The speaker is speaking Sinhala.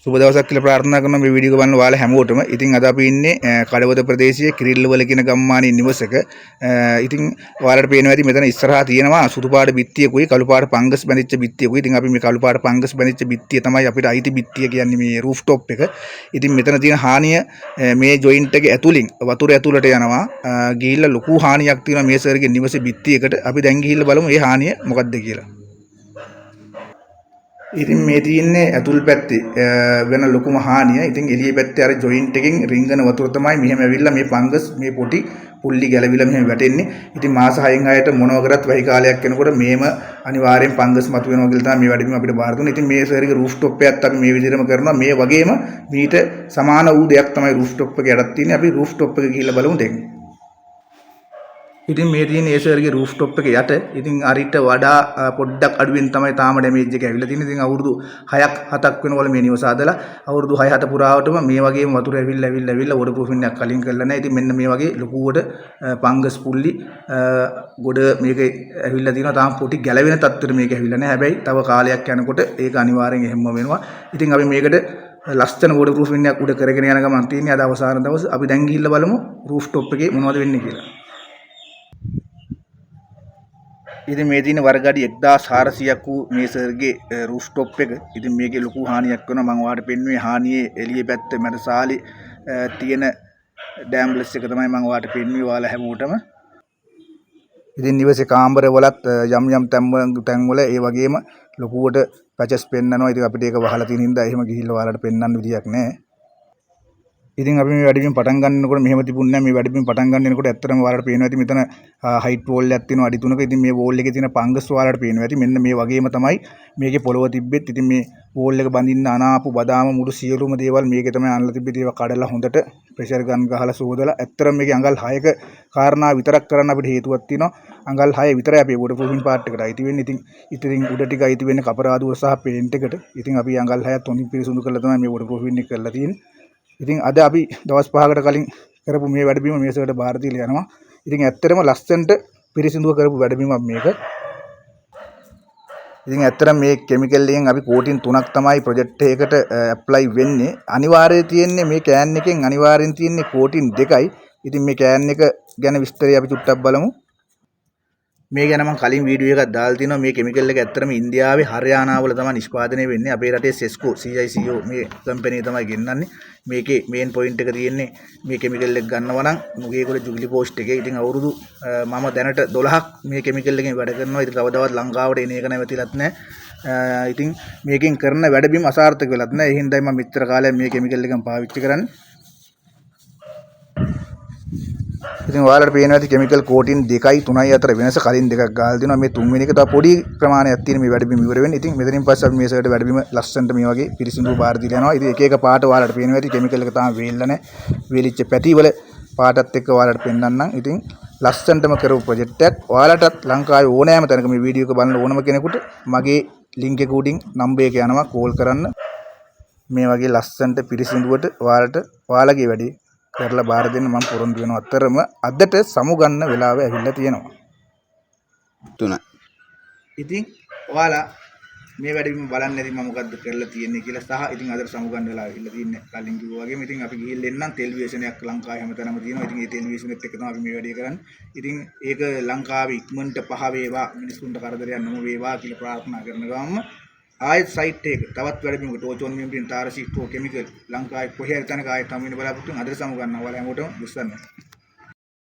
සුබ දවසක් කියලා ප්‍රාර්ථනා කරන මේ වීඩියෝ එක බලන ඔයාලා හැමෝටම. ඉතින් අද අපි ඉන්නේ කඩවත ප්‍රදේශයේ කිරිල්ලවල කියන ගම්මානයේ නිවසක. ඉතින් ඔයාලට පේනවා ඇති මෙතන ඉස්සරහා තියෙනවා සුදු පාට බිත්තියකුයි කළු පාට පංගස් බැඳිච්ච බිත්තියකුයි. ඉතින් අපි මේ කළු පාට පංගස් බැඳිච්ච බිත්තිය තමයි අපිට අයිති බිත්තිය කියන්නේ මේ රූෆ් টොප් එක. ඉතින් මෙතන තියෙන හානිය මේ ජොයින්ට් එක ඇතුලින් වතුර ඇතුළට යනවා. ගිහිල්ලා ලොකු හානියක් තියෙනවා මේ සර්ගේ නිවසේ බිත්තියකට. අපි දැන් ගිහිල්ලා බලමු මේ හානිය මොකක්ද කියලා. ඉතින් මේ තියෙන්නේ ඇතුල් පැත්තේ වෙන ලොකුම හානිය. ඉතින් එළිය පැත්තේ අර ජොයින්ට් එකෙන් රිංගන වතුර තමයි මෙහෙම ඇවිල්ලා මේ පංගස් මේ පොටි පුල්ලි ගැලවිලා මෙහෙම වැටෙන්නේ. ඉතින් මාස 6න් 6ට මොනව කරත් වහි කාලයක් යනකොට මේම අනිවාර්යෙන් පංගස් මතුවෙනවා කියලා තමයි මේ වැඩිම අපිට බාර දුන්නේ. ඉතින් මේ සර්ගේ රූෆ් টොප් එකත් අපි මේ විදිහටම කරනවා. මේ වගේම මීට සමාන වූ දෙයක් තමයි රූෆ් টොප් එක යටත් තියෙන්නේ. අපි රූෆ් টොප් එක ගිහිල්ලා බලමු දැන්. ඉතින් මේ තියෙන ඒ සර්ගේ රූෆ් টොප් එක යට ඉතින් අරිට වඩා පොඩ්ඩක් අඩුවෙන් තමයි තාම ඩැමේජ් එක ඇවිල්ලා තියෙන්නේ. ඉතින් අවුරුදු 6ක් 7ක් වෙනවල මේ නිවස හදලා අවුරුදු 6 7 පුරාවටම මේ වගේම වතුර ඇවිල්ලා වෝටර් ප්‍රූෆින් එකක් කලින් කරලා නැහැ. ඉතින් මෙන්න මේ වගේ ලොකුවට පංගස් පුල්ලි ගොඩ මේක ඇවිල්ලා තියෙනවා. තාම පොටි ගැලවෙන තත්ත්වෙට මේක ඇවිල්ලා නැහැ. හැබැයි තව කාලයක් යනකොට ඒක අනිවාර්යෙන් එහෙම වෙනවා. ඉතින් අපි මේකට ලස්සන වෝටර් ප්‍රූෆින් එකක් උඩ කරගෙන යන ගමන් තියෙන්නේ අද අවසාන දවස්. අපි දැන් ගිහිල්ලා බලමු රූෆ් টොප් එකේ මොනවද වෙන්නේ කියලා. ඉතින් මේ තියෙන වර්ගඩි 1400ක් වූ මේ සර්ගේ රූෆ් টොප් එක. ඉතින් මේකේ ලොකු හානියක් වෙනවා. මම ඔයාලට පෙන්වුවේ හානියේ එළිය පැත්ත මැදසාලි තියෙන ඩෑම්බ්ලස් එක තමයි මම ඔයාලට පෙන්වුවේ ඔයාලා හැමෝටම. ඉතින් නිවසේ කාමර වලත් යම් තැන්වල ඒ වගේම ලොකුවට පැචස් පෙන්නනවා. ඉතින් අපිට ඒක වහලා තියෙන හින්දා එහෙම ගිහිල්ලා ඔයාලට පෙන්වන්න විදියක් නැහැ. ඉතින් අපි මේ වැඩිපින් පටන් ගන්නකොට මෙහෙම තිබුණේ නැහැ. මේ වැඩිපින් පටන් ගන්නකොට ඇත්තටම ඔයාලට පේනවා ඇති මෙතන හයිට් වෝල් එකක් තියෙනවා අඩි 3ක. ඉතින් මේ වෝල් එකේ තියෙන පංගස් ඔයාලට පේනවා ඇති. මෙන්න මේ වගේම තමයි මේකේ පොළව තිබ්බෙත්. ඉතින් මේ වෝල් එක බඳින්න අනාපු බදාම මුළු සියලුම දේවල් මේකේ තමයි අනලා තිබ්බේ. ඒවා කඩලා හොඳට ප්‍රෙෂර් ගන් ගහලා සෝදලා ඇත්තටම මේකේ අඟල් 6ක කාරණා විතරක් කරන්න අපිට හේතුවක් තියෙනවා. අඟල් 6 විතරයි අපි වෝටර් ප්‍රූෆින් පාර්ට් එකට අයිති වෙන්නේ. ඉතින් උඩ ටික අයිති වෙන්නේ කපරාදුව සහ පේන්ට් එකට. ඉතින් අපි අඟල් 6ත් හොඳින් පිරිසුදු කරලා තමයි මේ වෝටර් ප්‍රූෆින් එක කරලා තියෙන්නේ. ඉතින් අද අපි දවස් 5කට කලින් කරපු මේ වැඩබිම මේසකට බාර දීලා යනවා. ඉතින් ඇත්තටම ලස්සනට පිරිසිදුව කරපු වැඩබිමක් මේක. ඉතින් ඇත්තටම මේ කිමිකල් එකෙන් අපි කෝටින් 3ක් තමයි ප්‍රොජෙක්ට් එකකට ඇප්ලයි වෙන්නේ. අනිවාර්යයෙන් තියෙන්නේ මේ කෑන් එකෙන් අනිවාර්යෙන් තියෙන්නේ කෝටින් 2යි. ඉතින් මේ කෑන් එක ගැන විස්තරය අපි චුට්ටක් බලමු. මේ ගැන මම කලින් වීඩියෝ එකක් දාලා තිනවා. මේ කිමිකල් එක ඇත්තටම ඉන්දියාවේ හරියානාවල තමයි නිෂ්පාදනය වෙන්නේ. අපේ රටේ සෙස්කෝ CICO මේ කම්පැනි තමයි ගෙන්නන්නේ. මේකේ මේන් පොයින්ට් එක තියෙන්නේ මේ කිමිකල් එක ගන්නවා නම් මුගේගොඩ ජුබිලි පෝස්ට් එකේ. ඉතින් අවුරුදු මම දැනට 12ක් මේ කිමිකල් එකෙන් වැඩ කරනවා. ඉතින් කවදාවත් ලංකාවට එන එක නැවතිලත් නැහැ. ඉතින් මේකෙන් කරන වැඩබිම් අසාර්ථක වෙලත් නැහැ. ඒ හින්දායි මම මෙච්චර කාලයක් මේ කිමිකල් එකෙන් පාවිච්චි කරන්නේ. ඉතින් ඔයාලට පේනවා ඇති කිමිකල් කෝටින් 2යි 3යි අතර වෙනස කලින් දෙකක් ගහලා දෙනවා. මේ තුන්වෙනි එක තව පොඩි ප්‍රමාණයක් තියෙන මේ වැඩබිම ඉවර වෙන්නේ. ඉතින් මෙතනින් පස්සේ අපි මේ සර්ට වැඩබිම ලස්සනට මේ වගේ පිරිසිදුව බාර දීලා යනවා. ඉතින් එක එක පාට ඔයාලට පේනවා ඇති කිමිකල් එක තාම වේල්ලා නැහැ. වේලිච්ච පැටි වල පාටත් එක්ක ඔයාලට පෙන්නන්නම්. ඉතින් ලස්සනටම කරපු ප්‍රොජෙක්ට් එකක්. ඔයාලටත් ලංකාවේ ඕනෑම තැනක මේ වීඩියෝ එක බලන ඕනම කෙනෙකුට මගේ ලින්ක් එක උඩින් නම්බර් එක යනවා කෝල් කරන්න. මේ වගේ ලස්සනට පිරිසිදුවට ඔයාලට ඔයාලගේ වැඩේ කරලා බාර දෙන්න මම පොරොන්දු වෙනවා. අතරම අදට සමුගන්න වෙලාව ඇවිල්ලා තියෙනවා. 3. ඉතින් ඔයාලා මේ වැඩිම බලන්න ඇති මම මොකද්ද කරලා තියෙන්නේ කියලා සහ ඉතින් අදට සමුගන්න වෙලාව ඇවිල්ලා තින්නේ. කලින් කිව්වා වගේම ඉතින් අපි ගිහිල්ලා එන්නම් ටෙලිවිෂන් එකක් ලංකාවේ හැමතැනම තියෙනවා. ඉතින් ඒ ටෙලිවිෂන් එකත් එක්ක තමයි අපි මේ වැඩේ කරන්නේ. ඉතින් ඒක ලංකාවේ ඉක්මනට පහ වේවා මිනිස්සුන්ට කරදරයක් නොම වේවා කියලා ප්‍රාර්ථනා කරන ගමන්ම ආයෙත් සයිට් එක තවත් වැඩිමකට ඕචෝන් මෙම්බ්‍රේන් තාරසිස්ටෝ කිමිකල් ලංකාවේ කොහේ හරි තැනක ආයෙත් හම් වෙන බලාපොරොත්තු වෙන අදට සමු ගන්නවා. ඔයාලා හැමෝටම දුස්සන්න.